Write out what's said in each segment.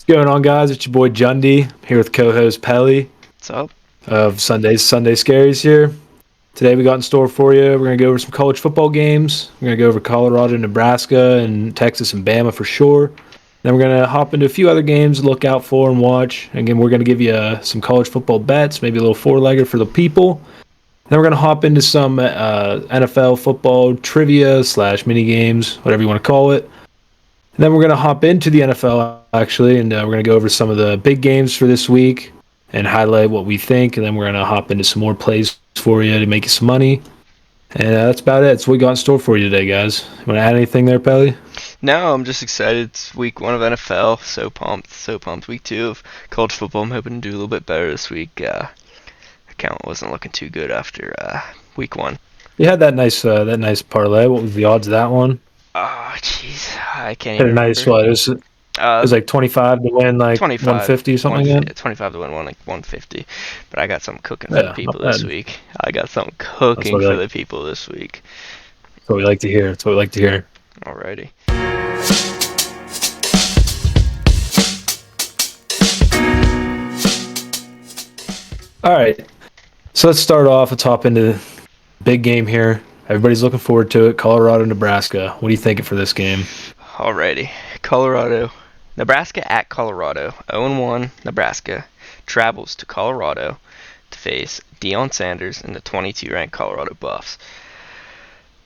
What's going on, guys? It's your boy Jundy here with co-host Pelly What's up? of Sunday Scaries here. Today we got in store for you. We're gonna go over some college football games. We're gonna go over Colorado, Nebraska, and Texas and Bama for sure. Then we're gonna hop into a few other games to look out for and watch. Again, we're gonna give you some college football bets, maybe a little four-legger for the people. Then we're gonna hop into some NFL football trivia slash mini games, whatever you want to call it. And then we're going to hop into the NFL, actually, and we're going to go over some of the big games for this week and highlight what we think. And then we're going to hop into some more plays for you to make you some money. And that's about it. That's what we got in store for you today, guys. You want to add anything there, Pelly? No, I'm just excited. It's week 1 of NFL. So pumped. So pumped. Week 2 of college football. I'm hoping to do a little bit better this week. Account wasn't looking too good after week 1. You had that nice parlay. What was the odds of that one? Oh, jeez. I can't Had a even nice remember. what? It was like 25 to win like 25, 150 or something like that. 25 to win one, like 150. But I got something cooking for the Yeah, people not this bad. week. I got something That's cooking what, for like, the people this week. that's what we like to hear. That's what we like to hear. Alrighty. All right. So let's start off. Let's hop into the big game here. Everybody's looking forward to it. Colorado, Nebraska. What are you thinking for this game? Alrighty. Colorado. Nebraska at Colorado. 0-1 Nebraska travels to Colorado to face Deion Sanders and the 22-ranked Colorado Buffs.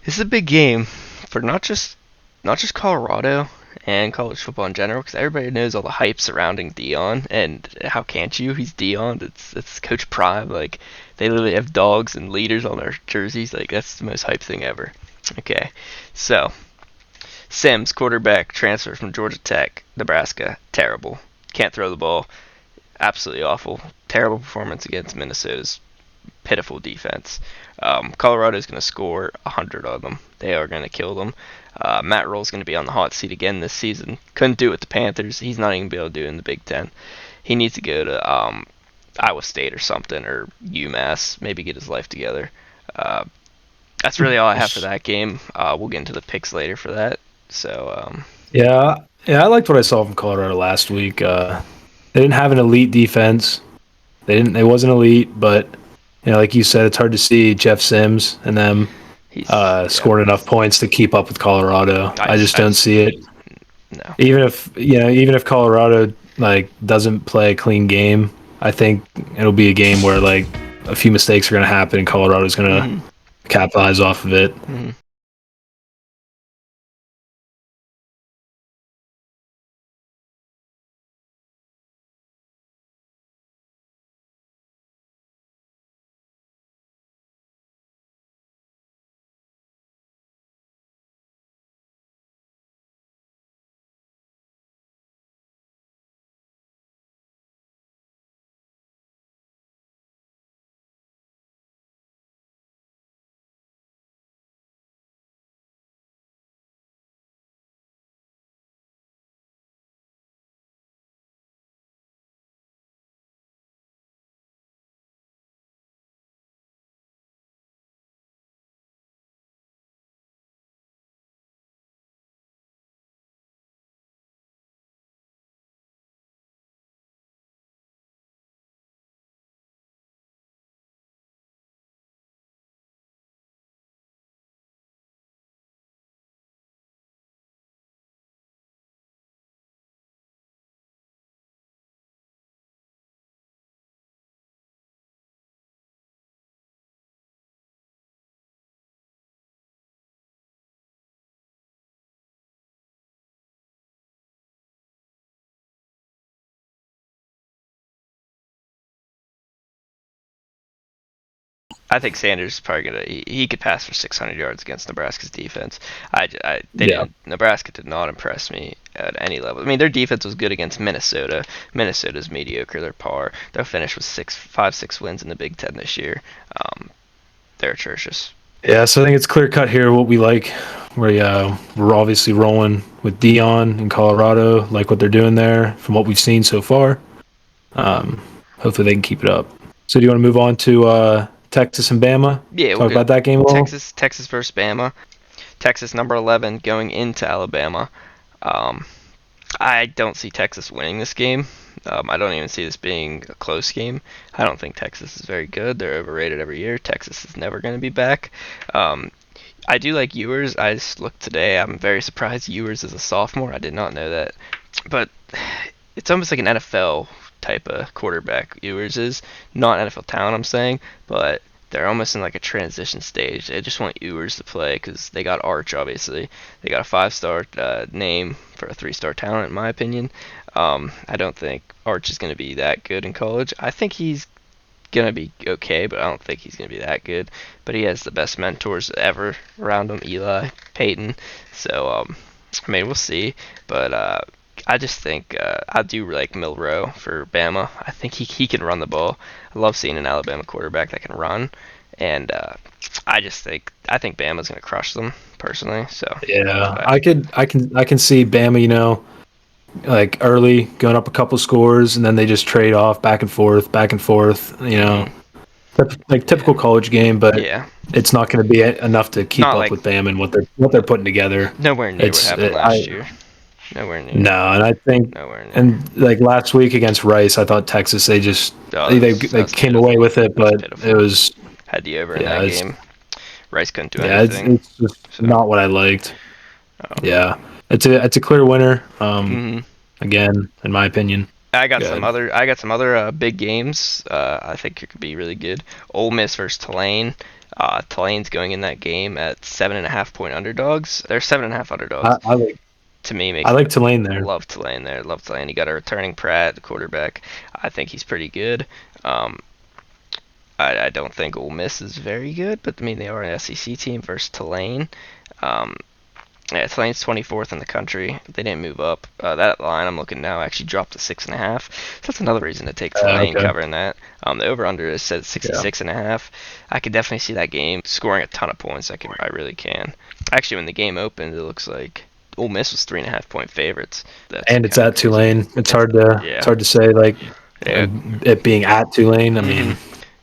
This is a big game for not just Colorado and college football in general, because everybody knows all the hype surrounding Deion, and how can't you? He's Deion. It's Coach Prime. Like, they literally have dogs and leaders on their jerseys. Like, that's the most hype thing ever. Okay, so Sims, quarterback, transfer from Georgia Tech, Nebraska, terrible. Can't throw the ball. Absolutely awful. Terrible performance against Minnesota's pitiful defense. Colorado is going to score 100 on them. They are going to kill them. Matt Rule's going to be on the hot seat again this season. Couldn't do it with the Panthers. He's not even going to be able to do it in the Big Ten. He needs to go to Iowa State or something, or UMass, maybe get his life together. That's really all I have for that game. We'll get into the picks later for that. So, Yeah, I liked what I saw from Colorado last week. They didn't have an elite defense. They wasn't elite, but like you said, it's hard to see Jeff Sims and them he's scoring enough points to keep up with Colorado. I just don't see it. No. Even if Colorado like doesn't play a clean game, I think it'll be a game where like a few mistakes are going to happen and Colorado's going to capitalize off of it. Mm-hmm. I think Sanders is probably gonna. He could pass for 600 yards against Nebraska's defense. They Yeah. didn't. Nebraska did not impress me at any level. I mean, their defense was good against Minnesota. Minnesota's mediocre. They're par. They'll finish with 6 wins in the Big Ten this year. They're atrocious. Yeah, so I think it's clear cut here what we like. We're obviously rolling with Dion in Colorado, like what they're doing there from what we've seen so far. Hopefully they can keep it up. So do you want to move on to Texas and Bama? Yeah, we'll Talk go about that game a little? Texas versus Bama. Texas number 11 going into Alabama. Um, I don't see Texas winning this game. I don't even see this being a close game. I don't think Texas is very good. They're overrated every year. Texas is never going to be back. Um, I do like Ewers. I just looked today. I'm very surprised Ewers is a sophomore. I did not know that. But it's almost like an NFL type of quarterback. Ewers is not NFL talent, I'm saying, but they're almost in like a transition stage. They just want Ewers to play because they got Arch, obviously. They got a 5-star name for a 3-star talent, in my opinion. I don't think Arch is going to be that good in college. I think he's going to be okay, but I don't think he's going to be that good. But he has the best mentors ever around him, Eli, Peyton. So, I mean, we'll see. But I just think I do like Milroe for Bama. I think he can run the ball. I love seeing an Alabama quarterback that can run, and I think Bama's gonna crush them personally. So that's Yeah, what I I think. could, I can see Bama, like early going up a couple scores, and then they just trade off back and forth. Hmm. Like Yeah, typical college game, but yeah. it's not going to be enough to keep Not up like with Bama and what they're putting together. nowhere near what It's happened I last year. Nowhere near. No, and I think, Nowhere near. and like last week against Rice, I thought Texas they just Oh, that they was came away pitiful. with it, That was but it pitiful. was Had the over in yeah, that game. Rice couldn't do it's anything. just So, not what I liked. um, Yeah, it's a clear winner. mhm. Again, in my opinion. Good. I got some other big games. I think it could be really good. Ole Miss versus Tulane. Tulane's going in that game at 7.5 point underdogs. They're 7.5 underdogs. I like To me, I makes like Tulane there. love Tulane there. Love Tulane. You got a returning Pratt, the quarterback. I think he's pretty good. Um, I don't think Ole Miss is very good, but I mean they are an SEC team versus Tulane. Um, yeah, Tulane's 24th in the country. They didn't move up. That line I'm looking now actually dropped to 6.5. So that's another reason to take Tulane Okay. covering that. The over/under is set at Yeah. 66.5. I could definitely see that game scoring a ton of points. I really can. Actually, when the game opened, it looks like Ole Miss was 3.5 point favorites. That's And it's kind of at crazy. Tulane. It's Yeah, hard to say like yeah. it being at Tulane. I Hmm. mean,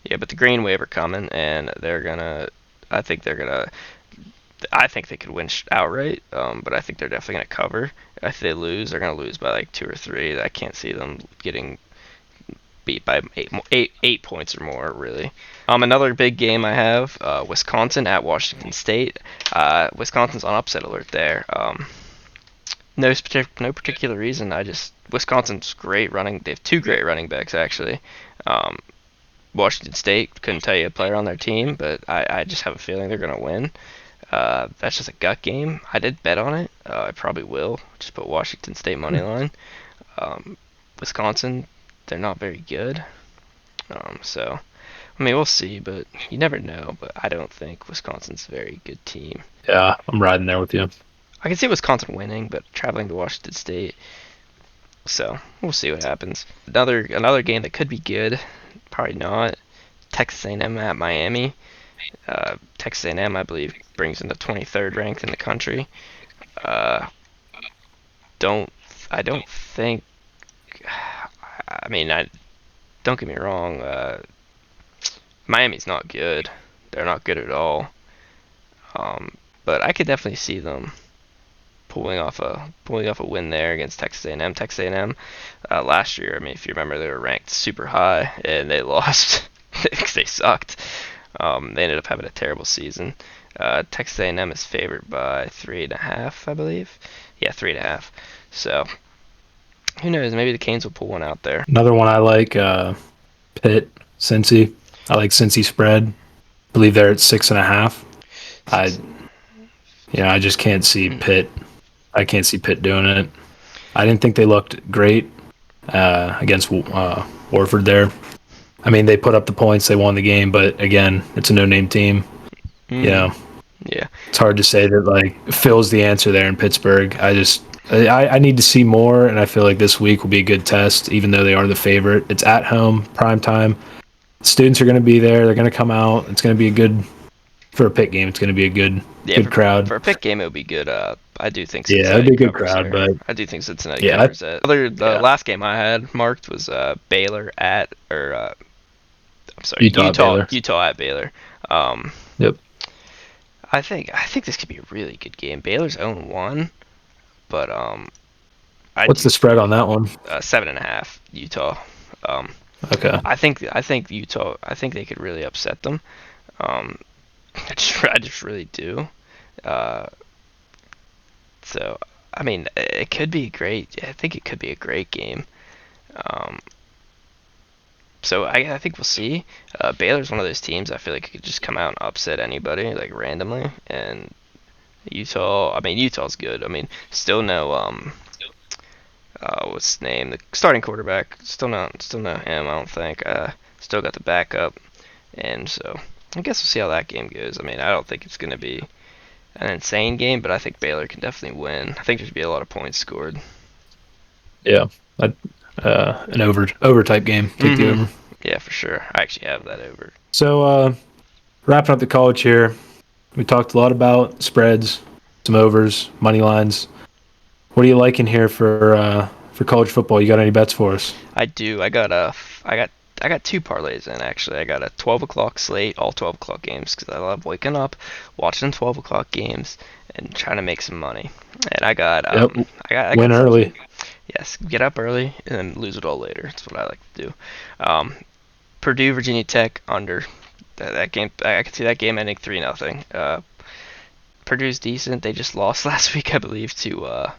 Yeah, but the Green Wave are coming, and they're gonna. I think they're gonna. I think they could win outright, but I think they're definitely going to cover. If they lose, they're going to lose by like 2 or 3. I can't see them getting beat by 8 points or more, really. Another big game I have, Wisconsin at Washington State. Wisconsin's on upset alert there. No particular reason. Wisconsin's great running. They have two great running backs actually. Um, Washington State couldn't tell you a player on their team, but I just have a feeling they're going to win. That's just a gut game. I did bet on it. I probably will. Just put Washington State money line. Wisconsin, they're not very good. So, I mean, we'll see, but you never know. But I don't think Wisconsin's a very good team. yeah, I'm riding there with you. I can see Wisconsin winning, but traveling to Washington State. So we'll see what happens. Another game that could be good, probably not. Texas A&M at Miami. Texas A&M, I believe, brings in the 23rd ranked in the country. Uh, don't I don't think. I mean, I don't get me wrong. Miami's not good. They're not good at all. But I could definitely see them pulling off a win there against Texas A&M. Texas A&M last year, I mean, if you remember, they were ranked super high and they lost because they sucked. They ended up having a terrible season. Texas A&M is favored by 3.5, I believe. Yeah, 3.5. So who knows? Maybe the Canes will pull one out there. Another one I like, Pitt, Cincy. I like Cincy spread. Believe they're at 6.5. I Six. I just can't see Mm, Pitt. I can't see Pitt doing it. I didn't think they looked great against Warford there. I mean, they put up the points, they won the game, but again, it's a no-name team. You mm, know, yeah. it's hard to say that like Phil's the answer there in Pittsburgh. I need to see more, and I feel like this week will be a good test, even though they are the favorite. It's at home, prime time. Students are going to be there. They're going to come out. It's going to be a good for a Pitt game. It's going to be a Yeah, good crowd. for a pick game, it would be good. I do think Yeah, it'd Cincinnati be a good covers crowd, there. but I do think Cincinnati yeah, covers that. The yeah, last game I had marked was Baylor at, or I'm sorry, Utah Baylor. Utah at Baylor. Um, Yep. I think this could be a really good game. Baylor's 0-1, but I What's do the spread on that one? 7.5 Utah. Um, Okay. I think Utah. I think they could really upset them. Um, I just really do. Uh, so I mean, it could be great. I think it could be a great game. Um, so I think we'll see. Baylor's one of those teams I feel like it could just come out and upset anybody like randomly. And Utah, I mean Utah's good. I mean, still no what's his name? The starting quarterback. Still no him. I don't think. Still got the backup, and so I guess we'll see how that game goes. I mean, I don't think it's going to be an insane game, but I think Baylor can definitely win. I think there's be a lot of points scored. Yeah. I, an over type game. Take the over. Yeah, for sure. I actually have that over. So wrapping up the college here, we talked a lot about spreads, some overs, money lines. What are you liking here for college football? You got any bets for us? I do. I got two parlays in actually. I got a 12 o'clock slate, all 12 o'clock games, because I love waking up, watching 12 o'clock games, and trying to make some money. And Yep. I Win got some. early. Yes, get up early and then lose it all later. That's what I like to do. Um, Purdue, Virginia Tech under. That game, I could see that game ending 3-0. Purdue's decent. They just lost last week, I believe, to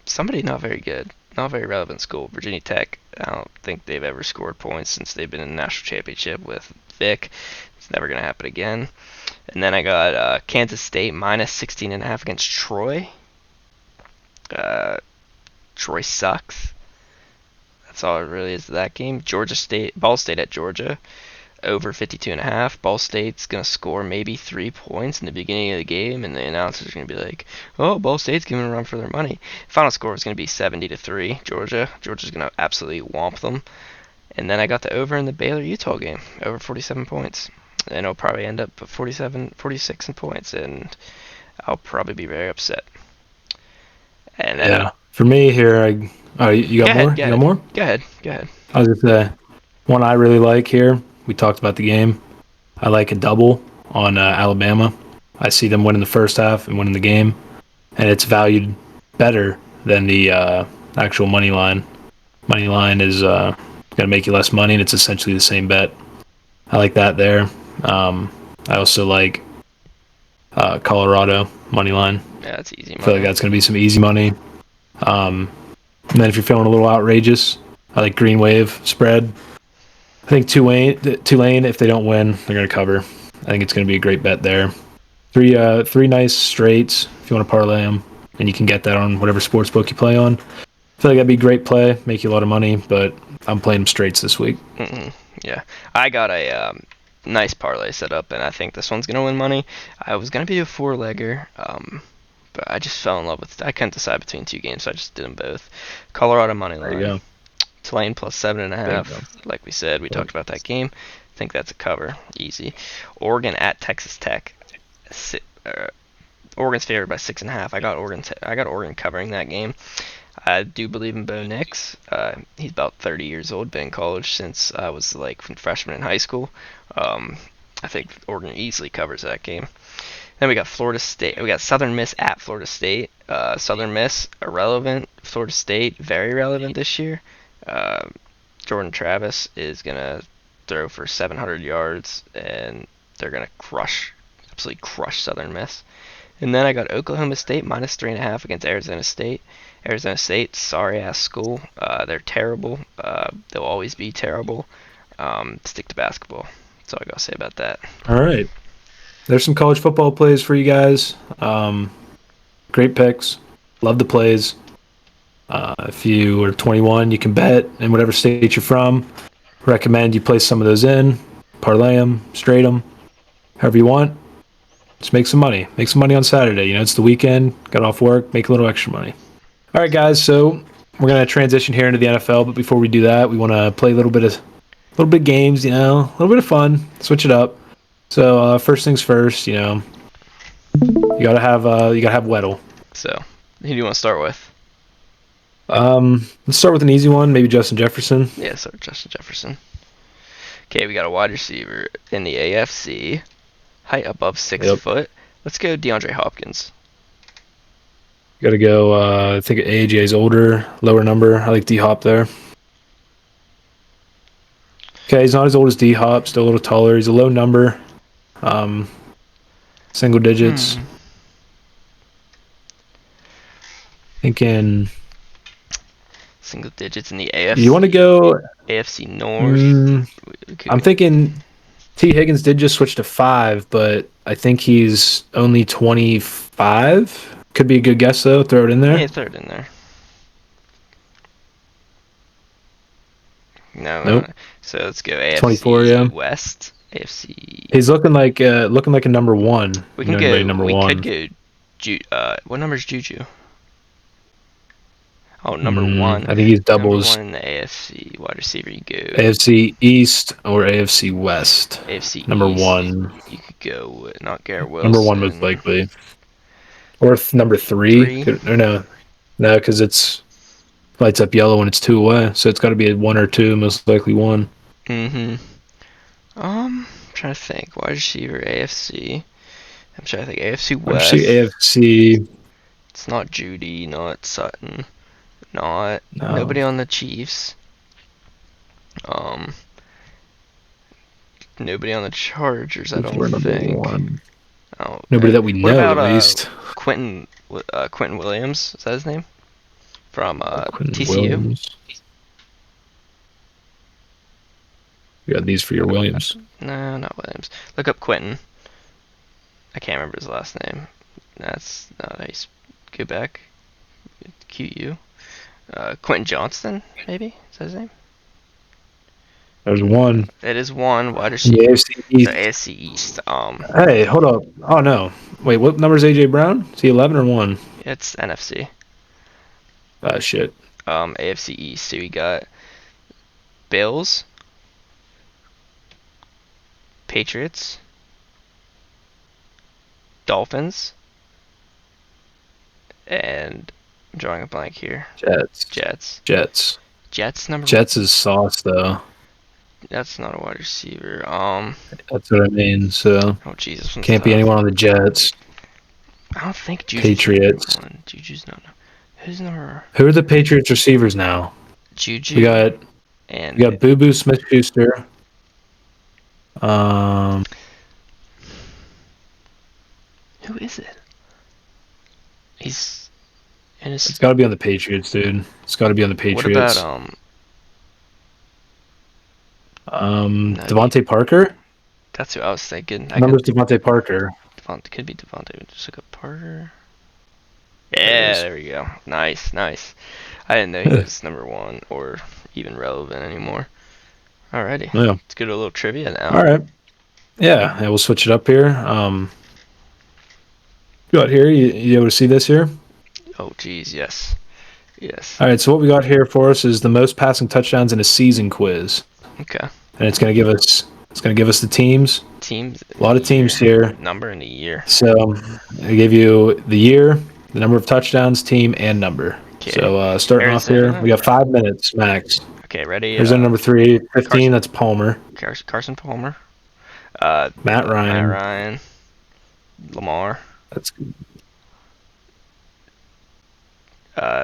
somebody not very good, not very relevant school. Virginia Tech. I don't think they've ever scored points since they've been in the national championship with Vic. It's never gonna happen again. And then I got Kansas State minus 16.5 against Troy. Troy sucks. That's all it really is to that game. Georgia State, Ball State at Georgia, over 52.5. Ball State's gonna score maybe 3 points in the beginning of the game, and the announcers are gonna be like, "Oh, Ball State's giving a run for their money." Final score is gonna be 70-3. Georgia. Georgia's gonna absolutely womp them. And then I got the over in the Baylor Utah game, over 47 points, and it'll probably end up 47, 46 in points, and I'll probably be very upset. And then Yeah. For me here, you go got ahead, more? go You got ahead, more? go ahead, go ahead. I was just one I really like here. We talked about the game. I like a double on Alabama. I see them winning the first half and winning the game, and it's valued better than the actual money line. Money line is going to make you less money, and it's essentially the same bet. I like that there. I also like Colorado money line. Yeah, that's easy I feel like money. that's going to be some easy money. And then if you're feeling a little outrageous, I like Green Wave spread. I think Tulane, if they don't win, they're going to cover. I think it's going to be a great bet there. Three nice straights if you want to parlay them, and you can get that on whatever sports book you play on. I feel like that'd be a great play, make you a lot of money, but I'm playing them straights this week. Yeah, I got a nice parlay set up, and I think this one's gonna win money. I was gonna be a four-legger, but I just fell in love with. I couldn't decide between two games, so I just did them both. Colorado money There you line, go. Tulane plus seven and a There you half. Like we said, we talked about that game. I think that's a cover, easy. Oregon at Texas Tech. Si- uh, Oregon's favored by 6.5. I got Oregon covering that game. I do believe in Bo Nix. He's about 30 years old, been in college since I was like freshman in high school. I think Oregon easily covers that game. Then we got Florida State. We got Southern Miss at Florida State. Southern Miss irrelevant. Florida State very relevant this year. Jordan Travis is gonna throw for 700 yards, and they're gonna absolutely crush Southern Miss. And then I got Oklahoma State minus 3.5 against Arizona State. Arizona State, sorry ass school. They're terrible. They'll always be terrible. Stick to basketball. That's all I gotta say about that. All right. There's some college football plays for you guys. Great picks. Love the plays. If you are 21, you can bet in whatever state you're from. Recommend you place some of those in, parlay them, straight them, however you want. Just make some money. Make some money on Saturday. You know, it's the weekend. Got off work. Make a little extra money. All right, guys. So we're gonna transition here into the NFL, but before we do that, we want to play a little bit of games. You know, a little bit of fun. Switch it up. So first things first. You know, you gotta have Weddle. So, who do you want to start with? Let's start with an easy one. Maybe Justin Jefferson. Yeah, so Justin Jefferson. Okay, we got a wide receiver in the AFC, height above 6 Yep. foot. Let's go DeAndre Hopkins. Got to go. I think AJ's older, lower number. I like D Hop there. Okay, he's not as old as D Hop. Still a little taller. He's a low number. Single digits. Thinking. Single digits in the AFC. You want to go? AFC North. I'm thinking T. Higgins did just switch to 5, but I think he's only 25. Could be a good guess though. Throw it in there. Yeah, throw it in there. No. Nope. So let's go AFC 24. Yeah. West. AFC. He's looking like a number 1. We can go. Number we 1. could go. What number is Juju? Oh, number 1. I think he's doubles. Number 1 in the AFC wide receiver. You go AFC East or AFC West. AFC number East. 1. You could go with not Garrett Wilson. Number 1 most likely. Or number 3. Or no, because it's lights up yellow when it's 2 away. So it's got to be a 1 or 2, most likely 1. I'm trying to think. Wide receiver AFC. I'm trying to think. AFC West. AFC. It's not Judy, not Sutton, nobody on the Chiefs. Nobody on the Chargers. I don't think. Nobody that we know, about, at least. Quentin Williams. Is that his name? From TCU. Williams. You got these for your Williams. No, not Williams. Look up Quentin. I can't remember his last name. That's not nice. Go back. QU. Quentin Johnston, maybe? Is that his name? There's 1. It is 1 wide receiver. The AFC East. The AFC East. Hey, hold up. Oh, no. Wait, what number is AJ Brown? Is he 11 or 1? It's NFC. Ah, shit. AFC East. So we got Bills, Patriots, Dolphins, and I'm drawing a blank here. Jets number. Jets is sauce though. That's not a wide receiver. That's what I mean. So. Oh Jesus. Can't be anyone on the Jets. I don't think Juju's Patriots. Juju's no. Who's number? Who are the Patriots receivers now? Juju. We got Boo Boo Smith-Schuster. Who is it? He's in his. It's got to be on the Patriots, dude. It's got to be on the Patriots. What about Devontae Parker? That's who I was thinking. Number's Devontae Parker. Could be Devontae. Just look up Parker. Yeah, there we go. Nice. I didn't know he was number 1 or even relevant anymore. Alrighty. Yeah. Let's go to a little trivia now. All right. Yeah, we'll switch it up here. Go out here. You able to see this here? Oh, geez, yes. All right, so what we got here for us is the most passing touchdowns in a season quiz. Okay. And it's going to give us the teams. A lot of teams here. Number and the year. So I gave you the year, the number of touchdowns, team, and number. Okay. So starting off here, we got 5 minutes max. Okay, ready? Arizona number 3, 15. That's Palmer. Carson Palmer. Matt Ryan. Lamar. That's good.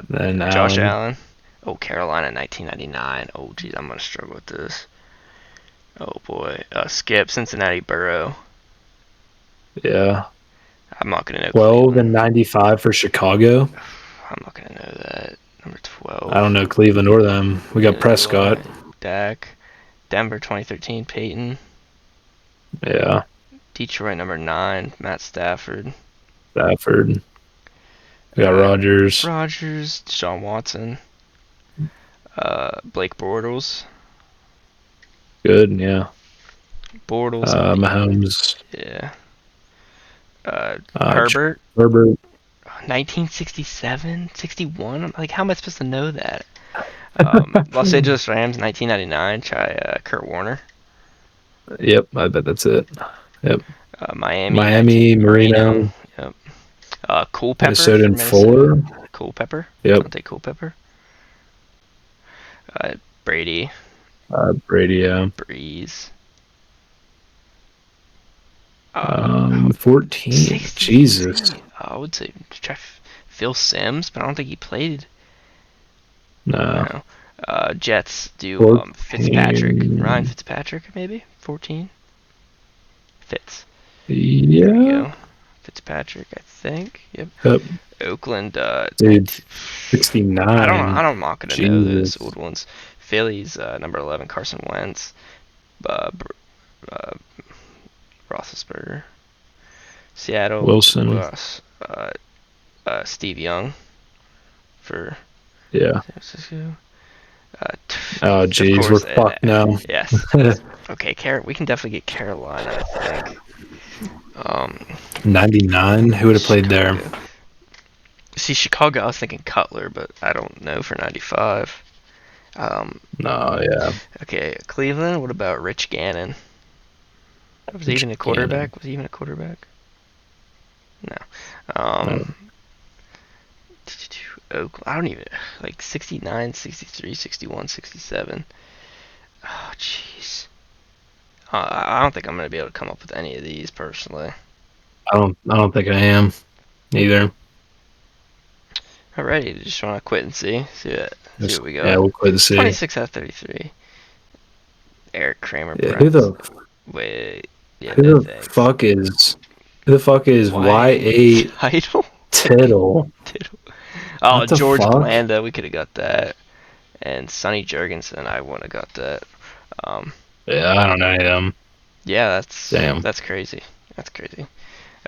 Then Josh Allen. Oh, Carolina 1999. Oh, geez, I'm gonna struggle with this. Oh boy. Skip Cincinnati Burrow. Yeah. I'm not gonna know. 12 Cleveland. and 95 for Chicago. I'm not gonna know that. Number 12. I don't know Cleveland or them. We got Prescott. Dak. Denver 2013 Peyton. Yeah. Detroit number 9 Matt Stafford. We got Rodgers. Deshaun Watson. Blake Bortles. Good, yeah. Bortles. Mahomes. Yeah. Herbert. 1967, 61. Like, how am I supposed to know that? Los Angeles Rams, 1999. Try Kurt Warner. Yep, I bet that's it. Yep. Miami, Marino. Yep. Culpepper. Minnesota in 4. Culpepper. Yep. I'll take Culpepper. Brady. Brady, yeah. Breeze. 14. Jesus. I would say try Phil Simms, but I don't think he played. No. No. Jets do Fitzpatrick. Ryan 14. Fitzpatrick, maybe? 14? Fitz. There we Yeah. go. Fitzpatrick, I think. Yep. Yep. Oakland, Dude, I 69. don't, I'm not gonna know those Jesus. old ones. Phillies, number 11, Carson Wentz. Uh, uh, Roethlisberger. Seattle, who Wilson. else? Steve Young for Yeah. San Francisco. Uh, Oh, of geez. We're course, fucked now. yes. Okay, we can definitely get Carolina, I think. Um, 99. Who would have played there? Chicago. See, Chicago, I was thinking Cutler, but I don't know for 95. Um, No, yeah. okay, Cleveland, what about Rich Gannon? Was he Rich even a Gannon. quarterback? Was he even a quarterback? No. No. Oakland, I don't even, like 69, 63, 61, 67. Oh, jeez. I don't think I'm going to be able to come up with any of these personally. I don't think I am either. Alrighty, just want to quit and see what we Yeah, got. we'll quit and see. 26 out of 33. Eric Kramer, Yeah, who Brent. the Wait, yeah, who no the thanks. fuck is who the fuck is Why Y8 title? Tittle? Oh, What the George fuck? Blanda, we could have got that. And Sonny Jurgensen, I wouldn't have got that. Um, Yeah, I don't know any of them. yeah, Damn. that's crazy. That's crazy.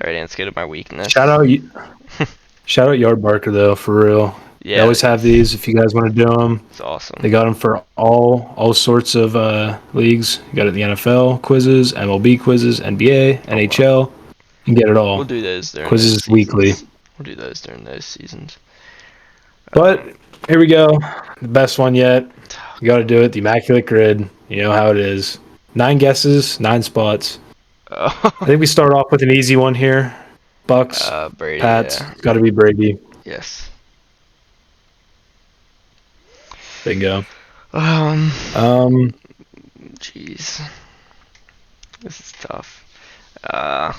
Alright, let's go to my Shout weakness. out, shout out Yard Barker though, for real. They Yeah, always have he's these if you guys want to do them. it's awesome. They got them for all sorts of leagues. You got it the NFL quizzes, MLB quizzes, NBA, Oh well. NHL. You can get it We'll all. do those during those Quizzes weekly. seasons. We'll do those during those seasons. But Um, here we go. The best one yet. You got to do it. The Immaculate Grid. You know how it is. 9 guesses, 9 spots. I think we start off with an easy one here. Bucks, Brady, Pats. yeah. Got to be Brady. Yes. Bingo. Um, Um, jeez. This is tough. Uh,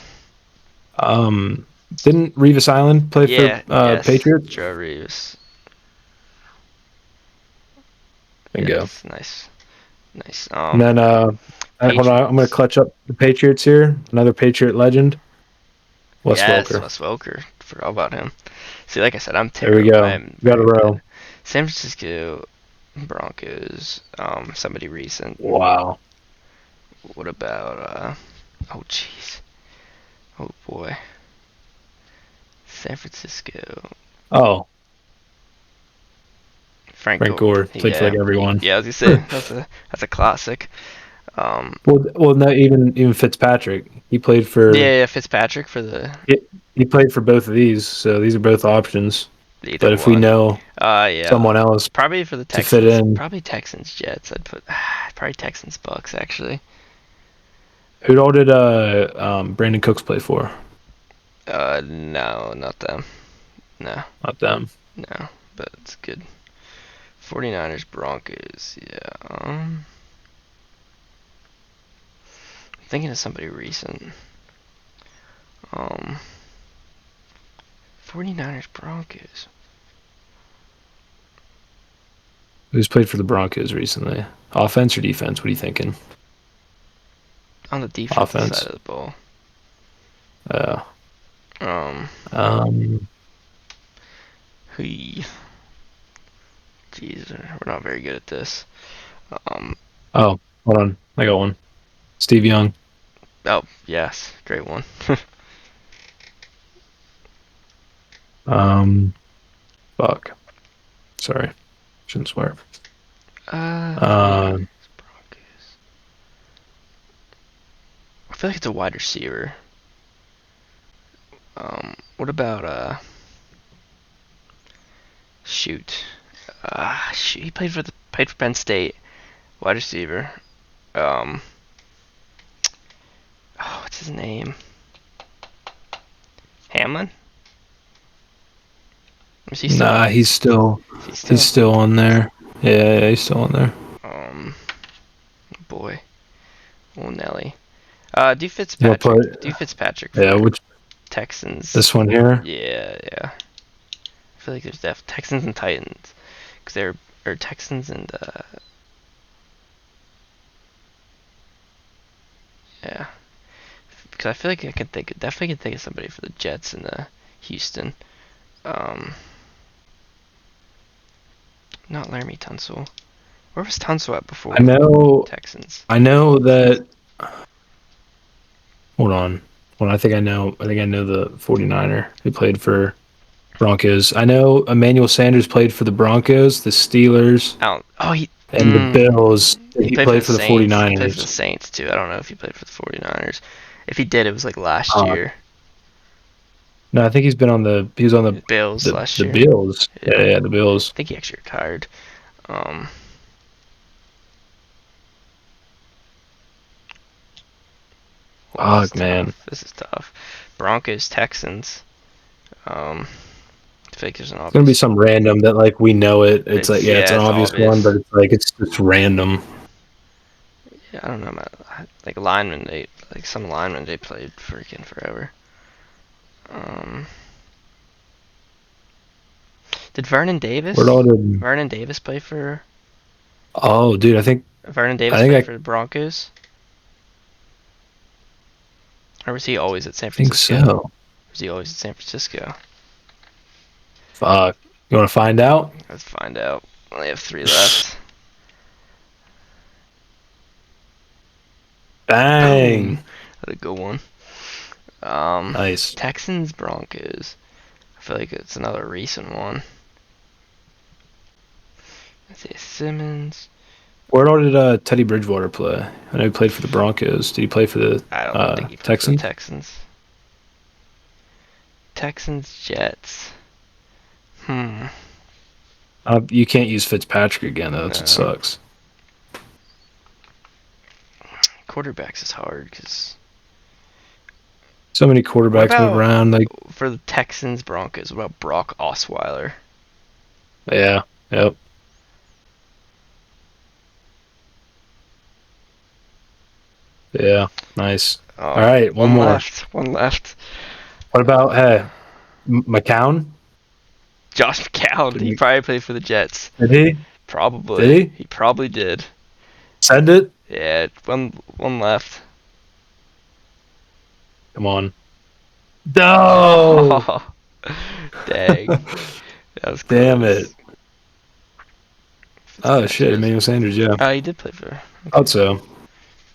didn't Revis Island play for yeah, yes. Patriots? Joe Reeves. Bingo. Yes, nice. Nice. And then hold on, I'm gonna Patriots. clutch up the Patriots here. Another Patriot legend, Wes Yes, Welker. Wes Welker. Forgot about him. See, like I said, I'm There we terrible. go. I'm Got a very bad. row. San Francisco Broncos. Somebody recent. Wow. What about oh jeez. Oh boy. San Francisco. Oh, Frank Frank Gore. Gore played for like Yeah. everyone. Yeah, I was gonna say that's a classic. Um Well, no, even Fitzpatrick. He played for yeah, Fitzpatrick for the he, he played for both of these, so these are both options. either But if we one. know Yeah. someone else Probably for the to fit Texans. in, Probably Texans Jets. I'd put probably Texans Bucks actually. who all did Brandon Cooks play for? No, not them. No, Not them. no, but it's good. 49ers Broncos. Yeah. I'm thinking of somebody recent. Um 49ers Broncos. Who's played for the Broncos recently? Offense or defense? What are you thinking? On the defensive side Offense. of the ball. Uh, Um um, Hey. Jeez, we're not very good at this. Um oh, hold on. I got one. Steve Young. oh, yes, great one. Um, fuck. Sorry. Shouldn't swear. 49ers Broncos. I feel like it's a wide receiver. What about shoot. Shoot, he played for Penn State. Wide receiver. Um what's his name? Hamlin? Is he still Nah, he's still is he he's still still on there. Yeah, he's still on there. um boy. Oh Nelly. Do You'll Fitzpatrick. put Do Fitzpatrick yeah, for which Texans. this one here? Yeah, yeah. feel like there's Texans and Titans, because they're or Texans and yeah, because I feel like I can definitely can think of somebody for the Jets and Houston. Um, Not Laramie Tunsil. Where was Tunsil at before I know. Texans? I know that. Hold on. Well, I think I know. I think I know the 49er who played for Broncos. I know Emmanuel Sanders played for the Broncos, the Steelers, I don't. Oh, and the Bills. he He played for played the for the Saints. He played for the 49ers. Saints too. I don't know if he played for the 49ers. If he did, it was like last Uh, year. no, I think he's been on the. He was on Bills last the year. Bills. Yeah. Yeah, the Bills. I think he actually retired. Um, this is Fuck, man. tough. This is tough. Broncos, Texans. I feel like there's an It's gonna be obvious. some random that like we know it. It's like yeah, it's an It's obvious one, obvious. but it's like it's just random. Yeah, I don't know, man. Like linemen, some linemen they played freaking forever. Um, did Vernon Where all Davis? did? Vernon Davis play for? Oh, dude, Vernon I Davis think played I for the Broncos, or was he always at San think Francisco? so. Was he always at San Francisco? Fuck. You want to find out? Let's find out. Only have 3 left. Bang. Boom. That's a good one. Nice. Texans Broncos. I feel like it's another recent one. Let's see, Simmons. Where all did Teddy Bridgewater play? I know he played for the Broncos. Did he play for the I don't think he played for the Texans? Texans. Texans Jets. Hmm. You can't use Fitzpatrick again, though. That's what No. sucks. Quarterbacks is hard because. So many What quarterbacks move about around. Like, for the Texans Broncos? What about Brock Osweiler? yeah, yep, yeah, nice. All right, one One more. left. One left. What about McCown? Josh McCown. Did, He we, probably played for the Jets. did he? Did Probably. he He probably did. send it? Yeah. One left. Come on. No. Dang. That was Damn it. close. Oh shit, Fitzpatrick. Emmanuel Sanders. Yeah, Oh, he did play for. Okay. thought so.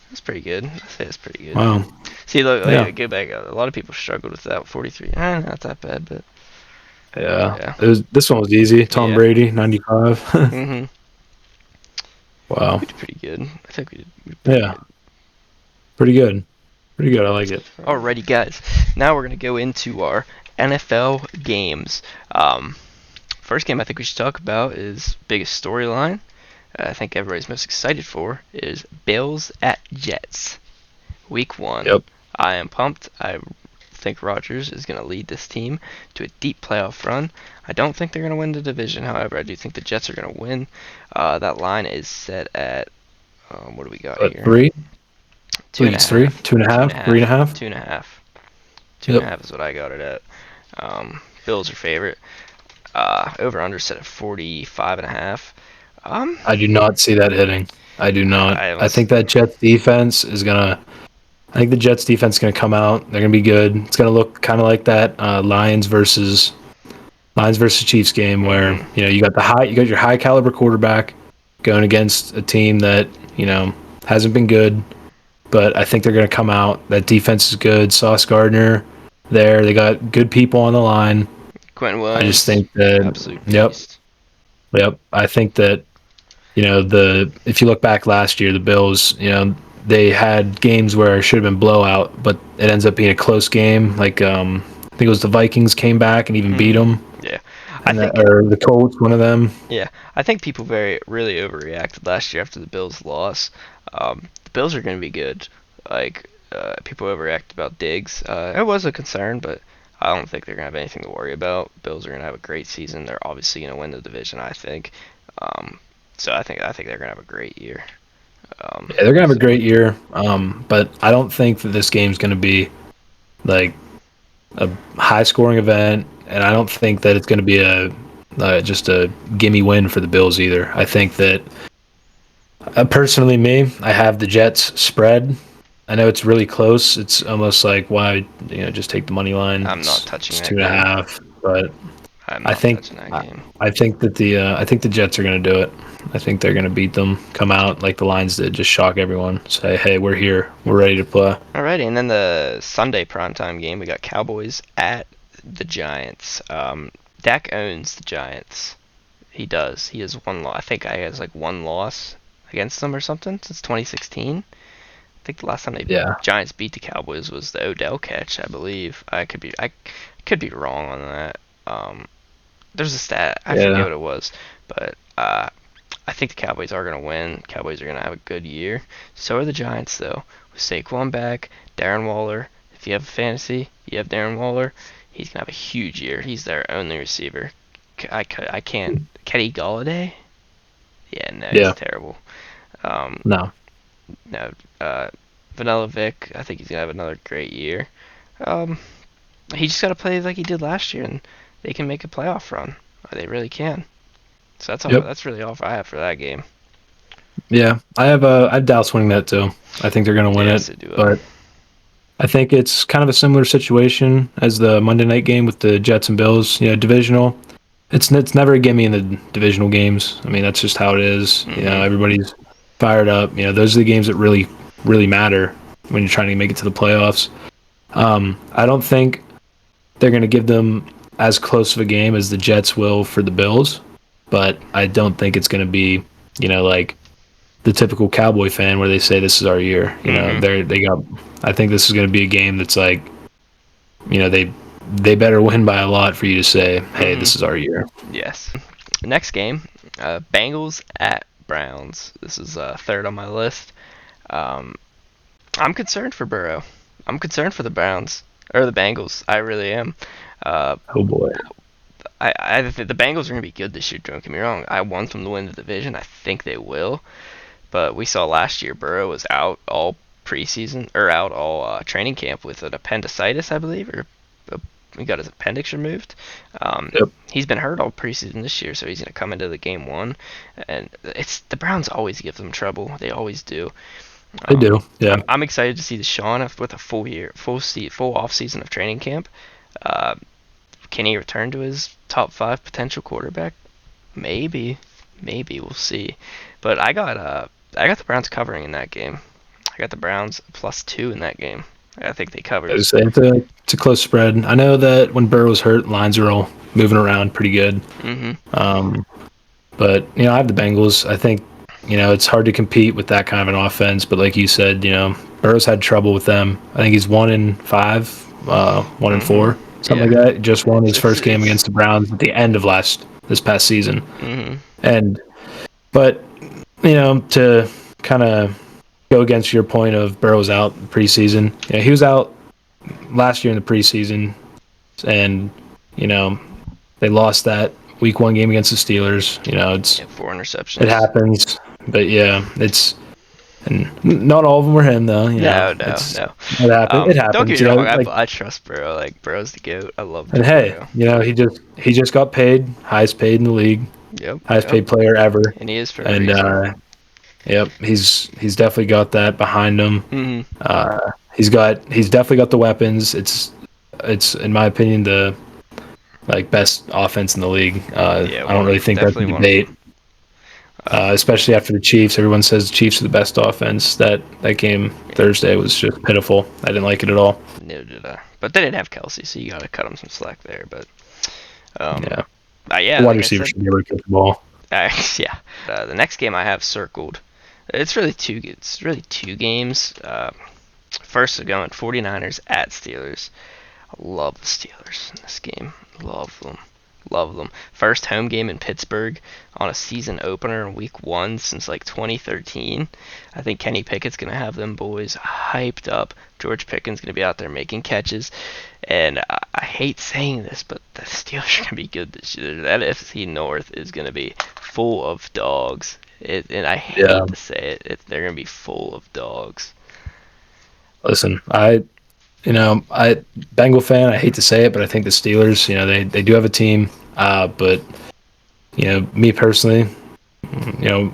That's pretty good. I say that's pretty good. Wow. See, look, Yeah. go back. A lot of people struggled with that 43. Not that bad, but Yeah. yeah. This one was easy. Tom Yeah. Brady, 95. Mm-hmm. Wow. We did pretty good. I think we did pretty Yeah. Pretty good. Pretty good. I like it. good. Alrighty, guys. Now we're gonna go into our NFL games. First game I think we should talk about is biggest storyline. I think everybody's most excited for is Bills at Jets, Week 1. Yep. I am pumped. I think Rodgers is going to lead this team to a deep playoff run. I don't think they're going to win the division. However, I do think the Jets are going to win. That line is set at, what do we got But here? three? Two and a Please, three? half. 2.5? 3.5? 2.5. Yep. 2.5 is what I got it at. Bills are favorite. Over under set at 45.5. I do not see that hitting. I do not. I think that Jets defense is gonna. I think the Jets defense is gonna come out. They're gonna be good. It's gonna look kind of like that Lions versus Chiefs game where you got your high caliber quarterback going against a team that hasn't been good, but I think they're gonna come out. That defense is good. Sauce Gardner, there. They got good people on the line. Quentin I just Williams, think that. absolute Yep. beast. Yep. I think that if you look back last year, the Bills, they had games where it should have been blowout, but it ends up being a close game. Like I think it was the Vikings came back and even beat them. Yeah, Or the Colts, one of them. Yeah, I think people really overreacted last year after the Bills' loss. The Bills are going to be good. Like people overreacted about Diggs. It was a concern, but I don't think they're going to have anything to worry about. Bills are going to have a great season. They're obviously going to win the division, I think. So I think they're going to have a great year. Yeah, they're gonna have a great year. But I don't think that this game's gonna be like a high scoring event. and I don't think that it's going to be a just a gimme win for the Bills either. I think that personally, I have the Jets spread. I know it's really close. It's almost like why just take the money line. I'm not touching It's that two and a game. half, but I'm I not think touching that game. I think that the Jets are going to do it. I think they're going to beat them. Come out like the Lions did, just shock everyone. Say, hey, we're here. We're ready to play. Alrighty, and then the Sunday primetime game, we got Cowboys at the Giants. Dak owns the Giants. He does. He has one loss. I think he has like one loss against them or something since 2016. I think the last time the Yeah. Giants beat the Cowboys was the Odell catch, I believe. I could be wrong on that. There's a stat. I forget Yeah. what it was, but I think the Cowboys are going to win. Cowboys are going to have a good year. So are the Giants, though. With Saquon back, Darren Waller. If you have fantasy, you have Darren Waller. He's going to have a huge year. He's their only receiver. I can't. Kenny Galladay? Yeah, no, he's Yeah. terrible. Um, No. no, Vanilla Vic, I think he's going to have another great year. Um, he just got to play like he did last year, and they can make a playoff run. They really can. So that's all. Yep. That's really all I have for that game. Yeah. I have Dallas winning that too. I think they're going to win Yes, it, they do. but I think it's kind of a similar situation as the Monday night game with the Jets and Bills. Divisional. It's never a gimme in the divisional games. I mean, that's just how it is. Mhm. Everybody's fired up. Those are the games that really matter when you're trying to make it to the playoffs. I don't think they're going to give them as close of a game as the Jets will for the Bills, but I don't think it's going to be, like the typical Cowboy fan where they say this is our year. Mhm. They got. I think this is going to be a game that's like, they better win by a lot for you to say, hey, Mhm. this is our year. Yes. Next game, Bengals at Browns. This is third on my list. Um, I'm concerned for Burrow. I'm concerned for the Browns or the Bengals. I really am. Uh, Oh boy. I think the Bengals are going to be good this year. Don't get me wrong. I want them to win the division. I think they will. But we saw last year Burrow was out all preseason or out all training camp with an appendicitis, I believe, or he got his appendix removed. Yep. He's been hurt all preseason this year, so he's going to come into the game one. And it's the Browns always give them trouble. They always do. They do. Yeah. I'm excited to see Deshaun with a full year, full off season of training camp. Uh, can he return to his top 5 potential quarterback? Maybe, we'll see. But I got the Browns covering in that game. I got the Browns +2 in that game. I think they covered. It's a close spread. I know that when Burrow was hurt, lines are all moving around pretty good. Mhm. But I have the Bengals. I think it's hard to compete with that kind of an offense. But like you said, Burrow's had trouble with them. I think he's 1-5, 1-4, something Yeah. like that. Just won his first game It's against the Browns at the end of this past season. Mhm. And but to kind of go against your point of Burrow's out preseason. He was out last year in the preseason, and they lost that week 1 game against the Steelers. Yeah, 4 interceptions. It happens, but yeah, and not all of them were him though. No. It happens. It Don't get happens. me wrong. Like, I trust Burrow. Like Burrow's the goat. I love and Joe hey, Burrow. he just got paid, highest paid in the league, Yep. highest paid player ever, And he is for a and reason. yep, he's definitely got that behind him. Mhm. He's definitely got the weapons. It's in my opinion the best offense in the league. Yeah, I don't really think that's a definitely one of debate. them. Especially after the Chiefs, everyone says the Chiefs are the best offense. That game Thursday was just pitiful. I didn't like it at all. No, did I. But they didn't have Kelsey, so you got to cut him some slack there. But Yeah, yeah, the wide like I receiver said, should never catch the ball. yeah. The next game I have circled. It's really two games. First, we're going 49ers at Steelers. I love the Steelers in this game. Love them. Love them. First home game in Pittsburgh on a season opener in week 1 since like 2013. I think Kenny Pickett's going to have them boys hyped up. George Pickens going to be out there making catches. And I hate saying this, but the Steelers are going to be good this year. That NFC North is going to be full of dogs. And I hate Yeah. to say it, they're going to be full of dogs. Listen, Bengal fan. I hate to say it, but I think the Steelers, they do have a team. But me personally, you know,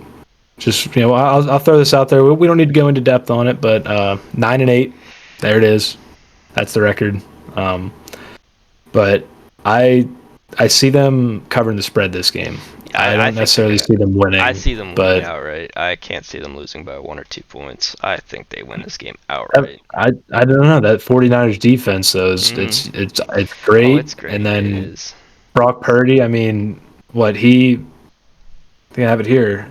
just I'll throw this out there. We don't need to go into depth on it, but 9-8, there it is. That's the record. But I I see them covering the spread this game. I I don't think they're necessarily gonna. see them I winning, see them winning but outright. I can't see them losing by 1 or 2 points. I think they win this game I, outright. I don't know. That 49ers defense though is Hmm. it's Oh, great. it's And great. It then is. Brock Purdy, I mean, what I think I have it here.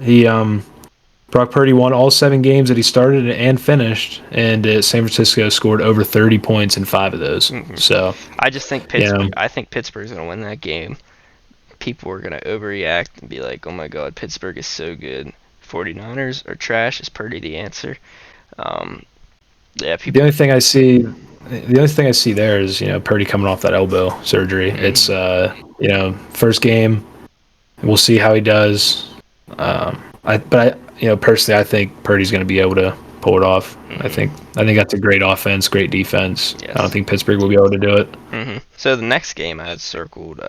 Brock Purdy won all 7 games that he started and finished, and San Francisco scored over 30 points in 5 of those. Hmm. So, I just think you know, Pittsburgh. I think Pittsburgh's gonna win that game. People are gonna overreact and be like, "Oh my God, Pittsburgh is so good." 49ers are trash. Is Purdy the answer? Um, yeah, the people. only thing I see, the only thing I see there is Purdy coming off that elbow surgery. It's Mhm. first game. We'll see how he does. Personally, I think Purdy's going to be able to pull it off. Mhm. I think that's a great offense, great defense. I don't Yes. think Pittsburgh will be able to do it. So the next game I had circled,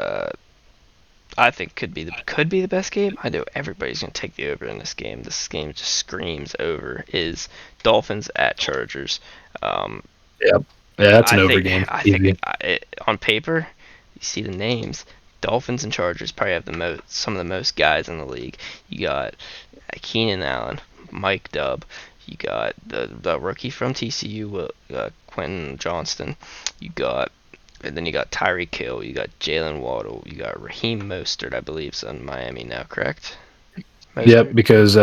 I think could be the best game. I know everybody's gonna take the over in this game. This game just screams over. Is Dolphins at Chargers? Um, Yep. Yeah, that's I an over think game. I think Easy. on paper, you see the names. Dolphins and Chargers probably have some of the most guys in the league. You got Keenan Allen, Mike Dubb. You got the rookie from TCU, Quentin Johnston. You got And then you got Tyreek Hill, you got Jalen Waddle, you got Raheem Mostert, I believe, is in Miami now, correct? Yep, Mostert? because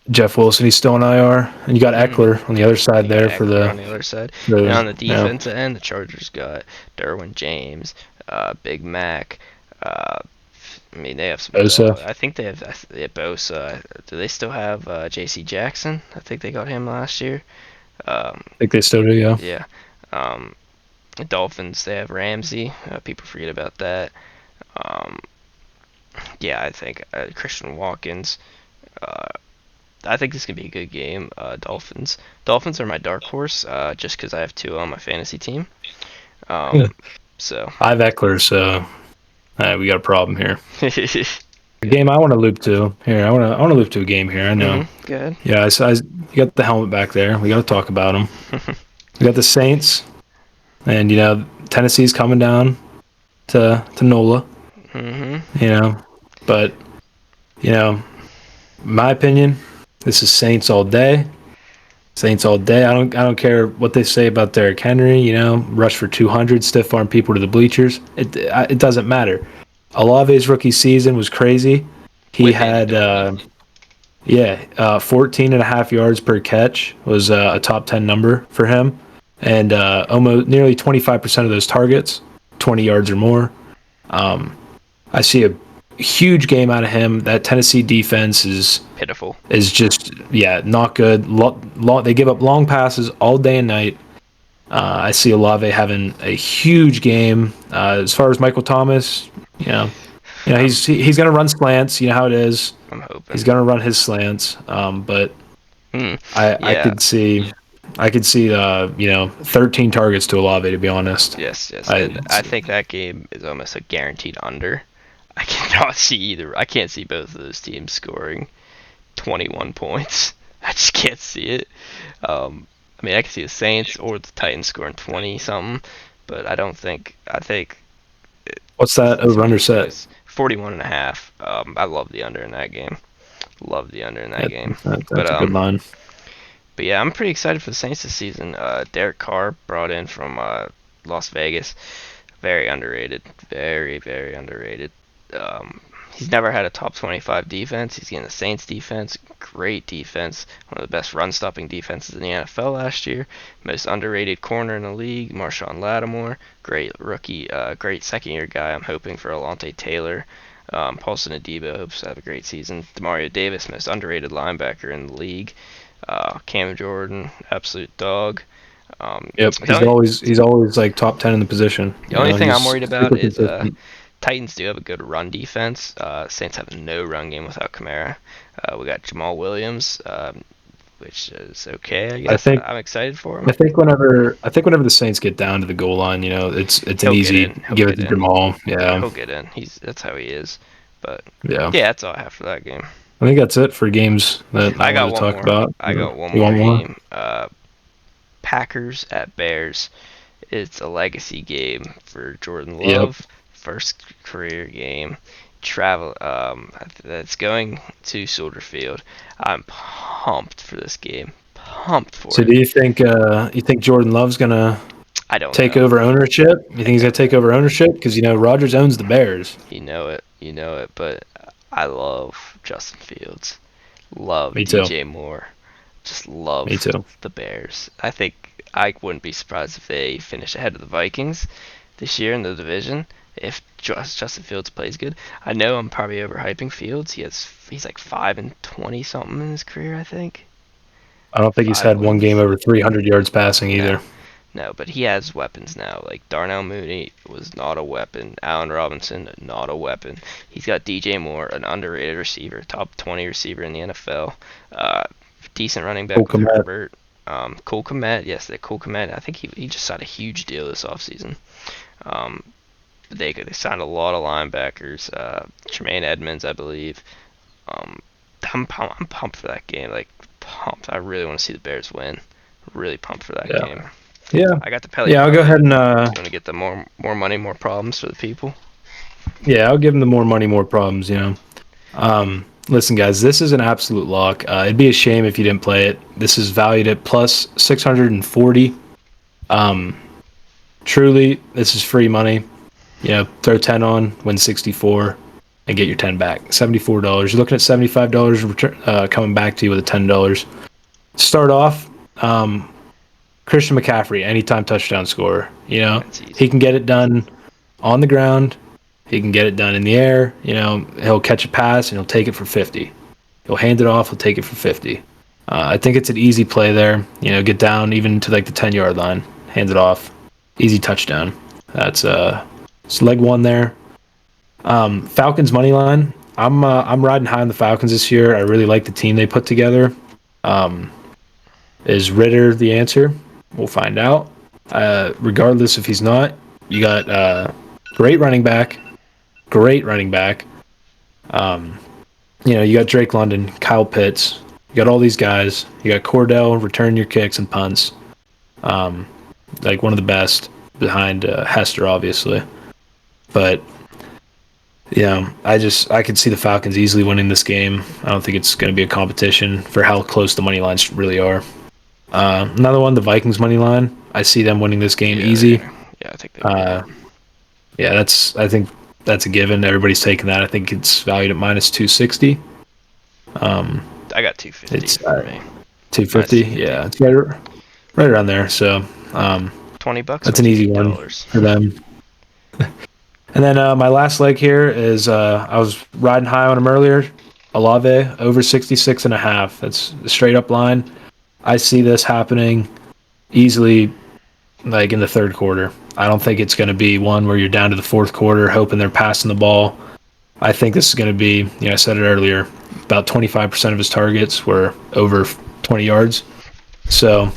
Jeff Wilson, he's still in IR, and you got Mm-hmm. Eckler on the other side You got there for Eckler on the other side. And on the the defensive end, the Chargers got Derwin James, Big Mac. Uh, I mean, they have some Osa. dog. I think they have Bosa. Do they still have J.C. Jackson? I think they got him last year. Um, I think they still do, yeah. yeah. Um, the Dolphins, they have Ramsey. People forget about that. Um, yeah, I think Christian Watkins. Uh, I think this can be a good game. Dolphins. Dolphins are my dark horse, just because I have two on my fantasy team. Yeah. Um, so. I have Eckler, so we got a problem here. Mhm. A game I want to loop to here. I want to loop to a game here. I know. Good. Yeah, you got the helmet back there. We got to talk about them. We got the Saints, and Tennessee's coming down to NOLA. Mhm. You know, but you know, my opinion, this is Saints all day. Saints all day. I don't care what they say about Derrick Henry. Rush for 200, stiff arm people to the bleachers. It doesn't matter. Olave's rookie season was crazy. He With Andy had Dalton. 14 and a half yards per catch was a top 10 number for him, and almost nearly 25% of those targets, 20 yards or more. I see a huge game out of him. That Tennessee defense Pitiful. is just not good. They give up long passes all day and night. I see Olave having a huge game. As far as Michael Thomas, I'm he's going to run slants. You know how it is. I'm He's hoping. going to run his slants. But Hmm. I Yeah. could see 13 targets to Olave, to be honest. Yes. Yes. I And I think that game is almost a guaranteed under. I cannot see either. I can't see both of those teams scoring 21 points. I just can't see it. I mean, I can see the Saints or the Titans scoring 20 something, but I don't think. I think What's that it's over gonna under be set? close. 41 and a half. I love the under in that game. Love the under in that game. But That's a good line. but yeah, I'm pretty excited for the Saints this season. Derek Carr brought in from Las Vegas. Very underrated. Very, very underrated. Um, he's never had a top 25 defense. He's getting the Saints defense. Great defense. One of the best run stopping defenses in the NFL last year. Most underrated corner in the league, Marshawn Lattimore. Great rookie, great second year guy. I'm hoping for Alontae Taylor. Paulson Adebo hopes to have a great season. Demario Davis, most underrated linebacker in the league. Cam Jordan, absolute dog. Yep, The only, he's always like top 10 in the position. the only thing I'm He's worried about super is consistent. Titans do have a good run defense. Saints have no run game without Kamara. We got Jamal Williams. which is okay, I I guess. think I'm excited for I him. think whenever the Saints get down to the goal line, it's an He'll get easy in. He'll give it get to in. Jamal. Yeah, Yeah, he'll get in. That's how he is. But yeah. yeah, that's all I have for that game. I think that's it for games that I I wanted got to one talk more. about. I got one You more want more? game. Packers at Bears. It's a legacy game for Jordan Yep. Love. First career game. Travel. That's going to Soldier Field. I'm pumped for this game. Pumped for So it. do you think Jordan Love's gonna I don't take know. over ownership? You think I he's gonna don't take know. over ownership? Because Rodgers owns the Bears. You know it. You know it. But I love Justin Fields. Love Me too. DJ Moore. Just Me love too. the Bears. I think I wouldn't be surprised if they finish ahead of the Vikings this year in the division if Justin Fields plays good. I know I'm probably overhyping Fields. He's like 5-20 something in his career, I think. I don't think he's 5 had one game wins. over 300 yards passing No. either. No, but he has weapons now. Like Darnell Mooney was not a weapon. Allen Robinson, not a weapon. He's got DJ Moore, an underrated receiver, top 20 receiver in the NFL. Uh, Decent running Cole back with Kmet. Herbert. Cole Kmet, yes, that Cole Kmet. I think he just signed a huge deal this offseason. Um, they signed a lot of linebackers. Tremaine Edmonds, I believe. Um, I'm pumped for that game. Like pumped. I really want to see the Bears win. Really pumped for that Yeah. game. Yeah. I got the Pelly Yeah. I'll go parlay. ahead and You want to get the more money, more problems for the people? yeah, I'll give him the more money, more problems. Listen, guys, this is an absolute lock. It'd be a shame if you didn't play it. This is valued at plus 640. Um, Truly, this is free money. Throw 10 on, win 64, and get your 10 back. $74. You're looking at $75 return, coming back to you with a $10. Start off, Christian McCaffrey, anytime touchdown scorer. That's He easy. can get it done on the ground. He can get it done in the air. He'll catch a pass and he'll take it for 50. He'll hand it off. He'll take it for 50. I think it's an easy play there. Get down even to like the 10-yard line, hand it off, easy touchdown. That's it's leg one there. Falcons money line. I'm riding high on the Falcons this year. I really like the team they put together. Um, is Ritter the answer? We'll find out. Regardless if he's not, you got great running back. Great running back. Um, you got Drake London, Kyle Pitts. You got all these guys. You got Cordell return your kicks and punts. Like one of the best behind Hester, obviously. But I could see the Falcons easily winning this game. I don't think it's going to be a competition for how close the money lines really are. Another one, the Vikings money line. I see them winning this game easy. Yeah, I think they Uh, will. yeah, I think that's a given. Everybody's taking that. I think it's valued at minus 260. I got 250 It's for me. 250. 250. Yeah, it's right around there. So $20 that's wins an you easy one $8. for them. And then my last leg here is I was riding high on him earlier. Olave over 66.5. That's a straight up line. I see this happening easily, like in the third quarter. I don't think it's going to be one where you're down to the fourth quarter hoping they're passing the ball. I think this is going to be, I said it earlier, about 25% of his targets were over 20 yards. So,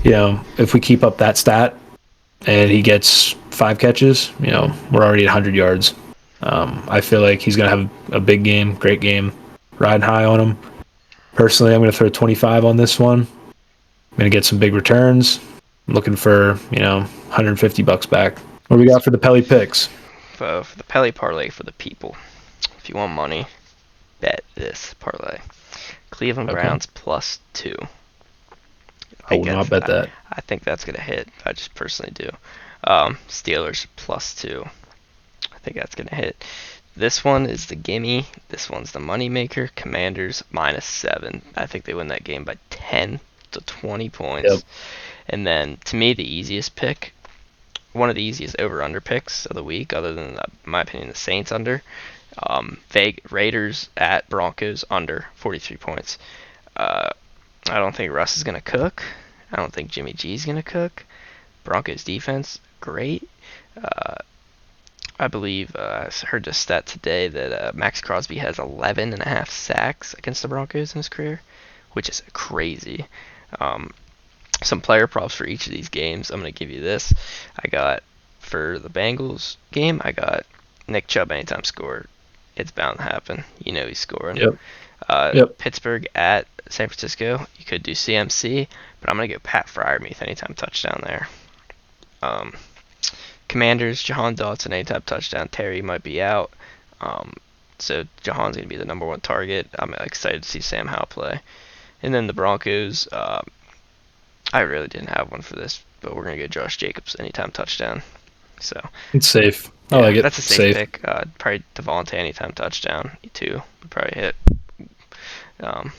if we keep up that stat and he gets 5 catches, we're already at 100 yards. I feel like he's going to have a big game, great game, riding high on him. Personally, I'm going to throw 25 on this one. I'm going to get some big returns. I'm looking for, $150 back. What do we got for the Pelly picks? For the Pelly parlay for the people. If you want money, bet this parlay. Cleveland Okay. Browns +2. I will not bet that. I think that's gonna hit. I just personally do. Steelers +2. I think that's gonna hit. This one is the gimme. This one's the moneymaker. Commanders -7. I think they win that game by 10 to 20 points. Yep. And then to me, the easiest pick, one of the easiest over/under picks of the week, other than, in my opinion, the Saints under. Raiders at Broncos under 43 points. I don't think Russ is going to cook. I don't think Jimmy G is going to cook. Broncos defense, great. I believe I heard the stat today that Max Crosby has 11.5 sacks against the Broncos in his career, which is crazy. Some player props for each of these games. I'm going to give you this. I got, for the Bengals game, I got Nick Chubb anytime score. It's bound to happen. You know he's scoring. Yep. Pittsburgh at San Francisco. You could do CMC, but I'm going to go Pat Freiermuth anytime touchdown there. Commanders, Jahan Dotson anytime touchdown. Terry might be out. So Jahan's going to be the number one target. I'm excited to see Sam Howell play. And then the Broncos, I really didn't have one for this, but we're going to go Josh Jacobs anytime touchdown. So It's safe. I like it. that's a safe pick. Probably Devontae anytime touchdown, too. Would probably hit. But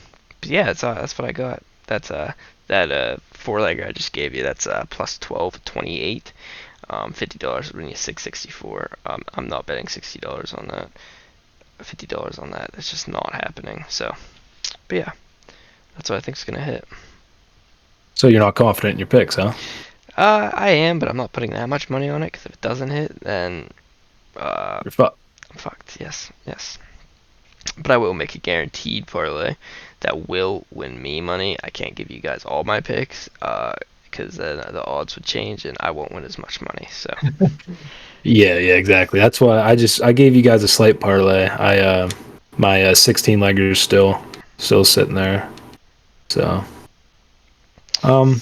yeah, that's what I got. That's that four-legger I just gave you. That's plus 12.28. $50 would bring you $6.64. I'm not betting $60 on that. $50 on that. It's just not happening. So, but yeah, that's what I think is gonna hit. So you're not confident in your picks, huh? I am, but I'm not putting that much money on it because if it doesn't hit, then You're fucked. I'm fucked. Yes. But I will make a guaranteed parlay that will win me money. I can't give you guys all my picks because then the odds would change and I won't win as much money. So Yeah, exactly. That's why I gave you guys a slight parlay. My 16 leggers still sitting there. So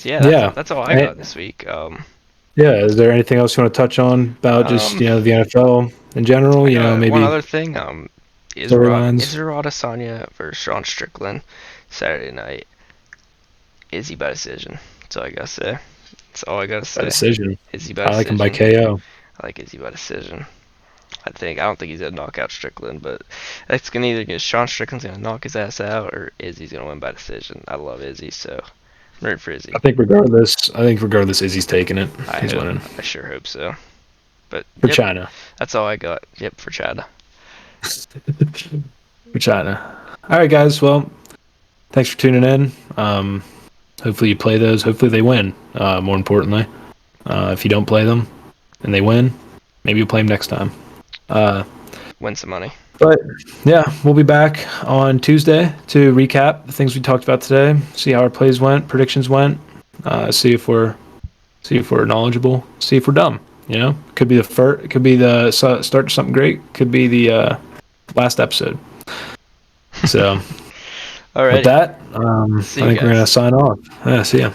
yeah, that's all I got this week. Yeah, is there anything else you want to touch on about just the NFL in general? I got Maybe one other thing. storylines. Israel Adesanya versus Sean Strickland Saturday night. Izzy by decision. That's all I gotta say. That's all I gotta say. By decision. Izzy by I like him decision. by KO. I like Izzy by decision. I don't think he's gonna knock out Strickland, but it's gonna either get Sean Strickland's gonna knock his ass out or Izzy's gonna win by decision. I love Izzy, so I'm rooting for Izzy. I think regardless, Izzy's taking it. He's winning. I sure hope so. But For China. That's all I got. Yep, for China. For China. All right, guys. Well, thanks for tuning in. Hopefully you play those. Hopefully they win. More importantly, if you don't play them and they win, maybe you'll play them next time. Win some money. But yeah, we'll be back on Tuesday to recap the things we talked about today. See how our plays went, predictions went. See if we're knowledgeable. See if we're dumb. Could be it could be the start to something great. Could be the last episode. So, all right. with that, I think we're gonna sign off. Yeah, see ya.